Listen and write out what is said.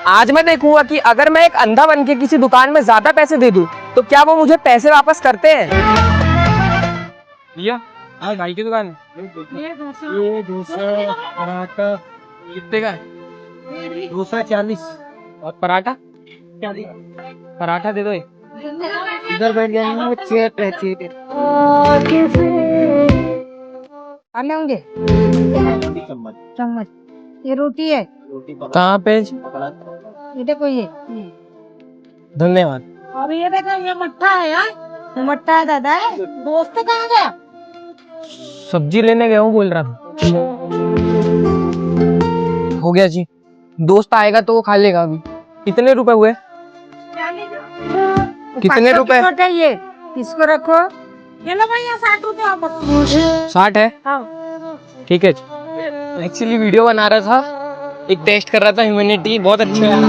आज मैं देखूंगा कि अगर मैं एक अंधा बन के किसी दुकान में ज्यादा पैसे दे दूं तो क्या वो मुझे पैसे वापस करते हैं। भैया आज भाई की दुकान है। ये डोसा पराठा कितने का है? डोसा 40। और पराठा? पराठा दे दो एक। इधर बैठ जाएंगे वो चेयर पे चेयर आने होंगे चम्मच चम्मच। ये रोटी है, रोटी कहाँ पे? ये देखो ये। धन्यवाद। और ये देखो ये मट्ठा है यार, ये मट्ठा है दादा है। दोस्त कहाँ गया? सब्जी लेने गया हूँ बोल रहा था। हो गया जी, दोस्त आएगा तो वो खा लेगा अभी। कितने रुपए हुए? कितने रुपए? ये इसको रखो। ये लो भैया 60 रुपए वापस। 60 है? हाँ। ठीक है। एक्चुअली वीडियो बना रहा था, एक टेस्ट कर रहा था ह्यूमैनिटी, बहुत अच्छा है।